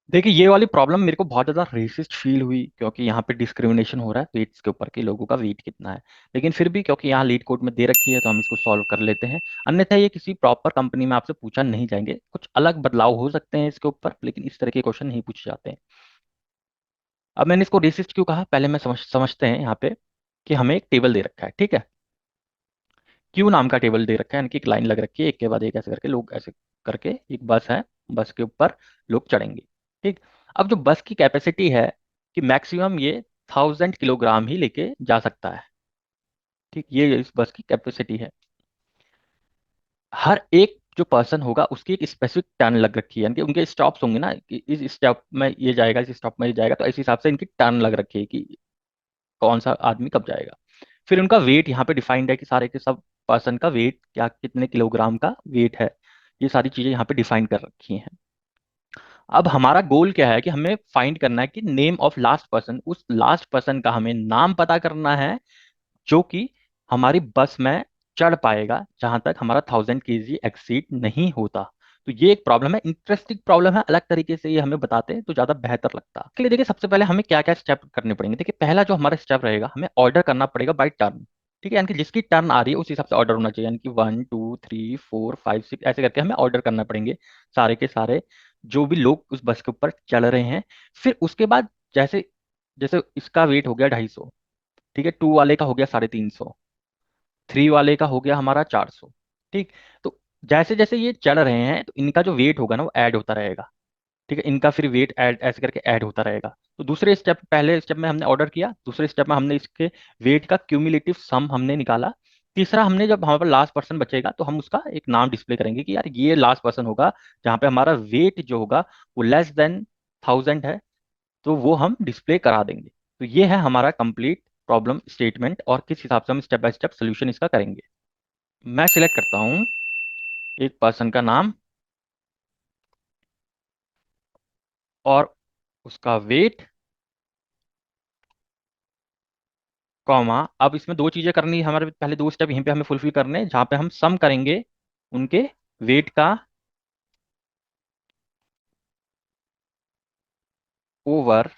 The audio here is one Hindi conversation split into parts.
देखिए, ये वाली प्रॉब्लम मेरे को बहुत ज़्यादा रेसिस्ट फील हुई, क्योंकि यहाँ पे डिस्क्रिमिनेशन हो रहा है वेट्स के ऊपर कि लोगों का वेट कितना है। लेकिन फिर भी क्योंकि यहाँ लीड कोड में दे रखी है तो हम इसको सॉल्व कर लेते हैं। अन्यथा ये किसी प्रॉपर कंपनी में आपसे पूछा नहीं जाएंगे, कुछ अलग बदलाव हो सकते हैं इसके ऊपर, लेकिन इस तरह के क्वेश्चन नहीं पूछे जाते हैं। अब मैंने इसको रेसिस्ट क्यों कहा, पहले मैं समझते हैं यहाँ पे कि हमें एक टेबल दे रखा है, ठीक है। क्यू नाम का टेबल दे रखा है, यानी कि एक लाइन लग रखी है, एक के बाद एक ऐसे करके लोग ऐसे करके, एक बस है, बस के ऊपर लोग चढ़ेंगे। ठीक। अब जो बस की कैपेसिटी है कि मैक्सिमम ये 1000 किलोग्राम ही लेके जा सकता है। ठीक, ये इस बस की कैपेसिटी है। हर एक जो पर्सन होगा उसकी एक स्पेसिफिक टर्न लग रखी है, यानी कि उनके स्टॉप्स होंगे ना कि इस स्टॉप में ये जाएगा, इस स्टॉप में ये जाएगा, तो इस हिसाब से इनकी टर्न लग रखी है कि कौन सा आदमी कब जाएगा। फिर उनका वेट यहाँ पे डिफाइंड है कि सारे के सब पर्सन का वेट क्या, कितने किलोग्राम का वेट है। ये सारी चीजें यहाँ पे डिफाइन कर रखी हैं। अब हमारा गोल क्या है कि हमें फाइंड करना है कि नेम ऑफ लास्ट पर्सन, उस लास्ट पर्सन का हमें नाम पता करना है जो कि हमारी बस में चढ़ पाएगा जहां तक हमारा 1000 केजी एक्सीड नहीं होता। तो ये एक प्रॉब्लम है, इंटरेस्टिंग प्रॉब्लम है, अलग तरीके से ये हमें बताते हैं तो ज्यादा बेहतर लगता है। के लिए देखिए, सबसे पहले हमें क्या क्या स्टेप करने पड़ेंगे। देखिए, पहला जो हमारा स्टेप रहेगा, हमें ऑर्डर करना पड़ेगा बाय टर्न। ठीक है, यानी कि जिसकी टर्न आ रही है उस हिसाब से ऑर्डर होना चाहिए, यानी कि 1 2 3 4 5 6 ऐसे करके हमें ऑर्डर करना पड़ेंगे सारे के सारे जो भी लोग उस बस के ऊपर चढ़ रहे हैं। फिर उसके बाद जैसे जैसे इसका वेट हो गया 250, ठीक है, 2 वाले का हो गया 350, 3 वाले का हो गया हमारा 400। ठीक। तो जैसे जैसे ये चढ़ रहे हैं तो इनका जो वेट होगा ना वो ऐड होता रहेगा। ठीक है, इनका फिर वेट ऐड ऐसे करके ऐड होता रहेगा। तो दूसरे स्टेप, पहले स्टेप में हमने ऑर्डर किया, दूसरे स्टेप में हमने इसके वेट का क्यूमुलेटिव सम हमने निकाला। तीसरा, हमने जब हमारे पास लास्ट पर्सन बचेगा तो हम उसका एक नाम डिस्प्ले करेंगे कि यार ये लास्ट पर्सन होगा जहाँ पे हमारा वेट जो होगा वो लेस देन 1000 है, तो वो हम डिस्प्ले करा देंगे। तो ये है हमारा कंप्लीट प्रॉब्लम स्टेटमेंट, और किस हिसाब से हम स्टेप बाय स्टेप सोल्यूशन इसका करेंगे। मैं सिलेक्ट करता हूँ एक पर्सन का नाम और उसका वेट, कॉमा। अब इसमें दो चीजें करनी है हमारे, पहले दो स्टेप यहीं पे हमें फुलफिल करने हैं, जहां पे हम सम करेंगे उनके वेट का ओवर,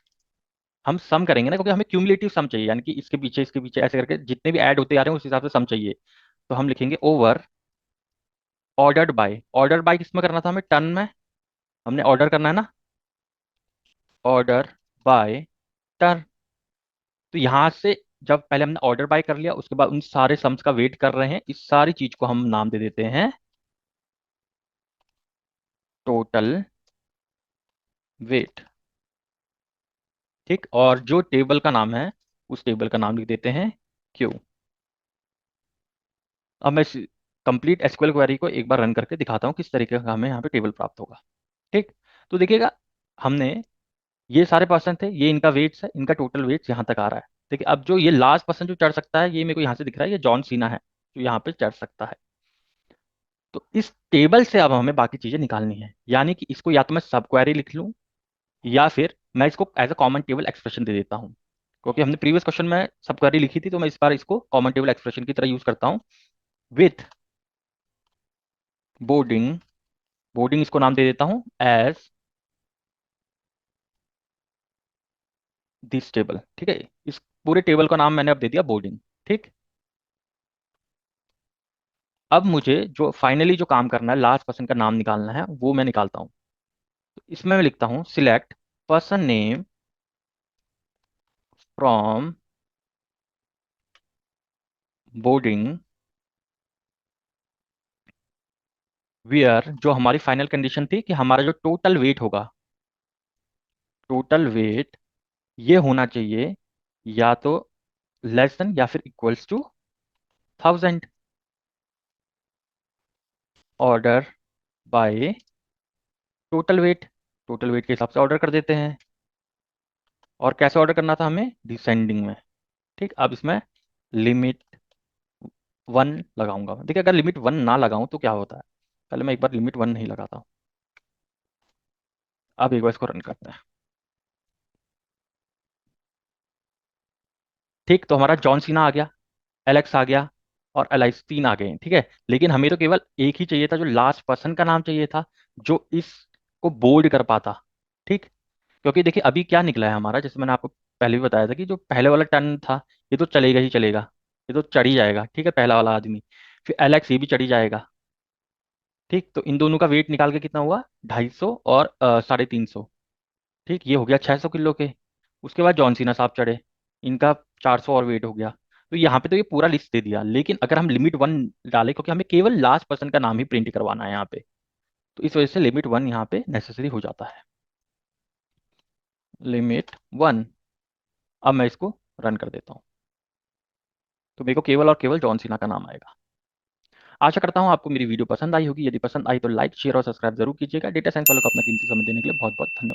हम सम करेंगे ना, क्योंकि हमें क्यूमुलेटिव सम चाहिए, यानी कि इसके पीछे ऐसे करके जितने भी ऐड होते आ रहे हैं उस हिसाब से सम चाहिए। तो हम लिखेंगे ओवर ऑर्डर्ड बाय किस में करना था हमें, टर्न में हमने ऑर्डर करना है ना, ऑर्डर बाय टर्न। तो यहां से जब पहले हमने ऑर्डर बाय कर लिया, उसके बाद उन सारे सम्स का वेट कर रहे हैं, इस सारी चीज को हम नाम दे देते हैं टोटल वेट। ठीक, और जो टेबल का नाम है उस टेबल का नाम लिख देते हैं क्यू। अब मैं कंप्लीट एसक्यूएल क्वेरी को एक बार रन करके दिखाता हूँ किस तरीके का हमें यहाँ पे टेबल प्राप्त होगा। ठीक। तो देखिएगा, हमने ये सारे पर्सन थे, ये इनका वेट्स है, इनका टोटल वेट्स यहाँ तक आ रहा है। देखिए, अब जो ये लास्ट पर्सन जो चढ़ सकता है, ये मेरे को यहाँ से दिख रहा है, ये जॉन सीना है जो यहाँ पे चढ़ सकता है। तो इस टेबल से अब हमें बाकी चीजें निकालनी है, यानी कि इसको या तो मैं सब क्वेरी लिख लूँ, या फिर मैं इसको as a common table expression दे देता हूँ। क्योंकि हमने प्रीवियस क्वेश्चन में सब क्वेरी लिखी थी, तो मैं इस बार इसको कॉमन टेबल एक्सप्रेशन की तरह यूज करता हूँ। विथ बोर्डिंग, बोर्डिंग इसको नाम दे देता हूँ एज दिस टेबल। ठीक है, इस पूरे टेबल का नाम मैंने अब दे दिया बोर्डिंग। ठीक। अब मुझे जो फाइनली जो काम करना है, लास्ट पर्सन का नाम निकालना है, वो मैं निकालता हूँ। तो इसमें मैं लिखता हूँ select person name from boarding where, जो हमारी फाइनल कंडीशन थी कि हमारा जो टोटल वेट होगा, टोटल वेट ये होना चाहिए या तो लेस देन या फिर equals to 1000। Order by total weight, total weight के हिसाब से ऑर्डर कर देते हैं। और कैसे ऑर्डर करना था हमें, डिसेंडिंग में। ठीक। अब इसमें लिमिट 1 लगाऊंगा। देखिए, अगर लिमिट 1 ना लगाऊं तो क्या होता है, पहले मैं एक बार लिमिट 1 नहीं लगाता हूँ। अब एक बार इसको रन करते हैं। ठीक, तो हमारा जॉन सीना आ गया, एलेक्स आ गया, और एलाइस 3 आ गए हैं। ठीक है, लेकिन हमें तो केवल एक ही चाहिए था, जो लास्ट पर्सन का नाम चाहिए था जो इसको बोल्ड कर पाता। ठीक। क्योंकि देखिए अभी क्या निकला है हमारा, जैसे मैंने आपको पहले भी बताया था कि जो पहले वाला टर्न था ये तो चलेगा ही चलेगा, ये तो चढ़ ही जाएगा, ठीक है, पहला वाला आदमी। फिर एलेक्स ये भी चढ़ ही जाएगा। ठीक, तो इन दोनों का वेट निकाल के कितना हुआ, 250 और 350। ठीक, ये हो गया 600 किलो के। उसके बाद जॉन सीना साहब चढ़े, इनका 400 और वेट हो गया। तो यहाँ पे तो ये पूरा लिस्ट दे दिया, लेकिन अगर हम लिमिट वन डालें, क्योंकि हमें केवल लास्ट पर्सन का नाम ही प्रिंट करवाना है यहाँ पे, तो इस वजह से लिमिट वन यहाँ पे नेसेसरी हो जाता है। Limit one. अब मैं इसको रन कर देता हूँ, तो मेरे को केवल और केवल जॉन सीना का नाम आएगा। आशा करता हूँ आपको मेरी वीडियो पसंद आई होगी। यदि पसंद आई तो लाइक शेयर और सब्सक्राइब जरूर कीजिएगा। डेटा साइंस वालों को अपना कीमती समय देने के लिए बहुत बहुत धन्यवाद।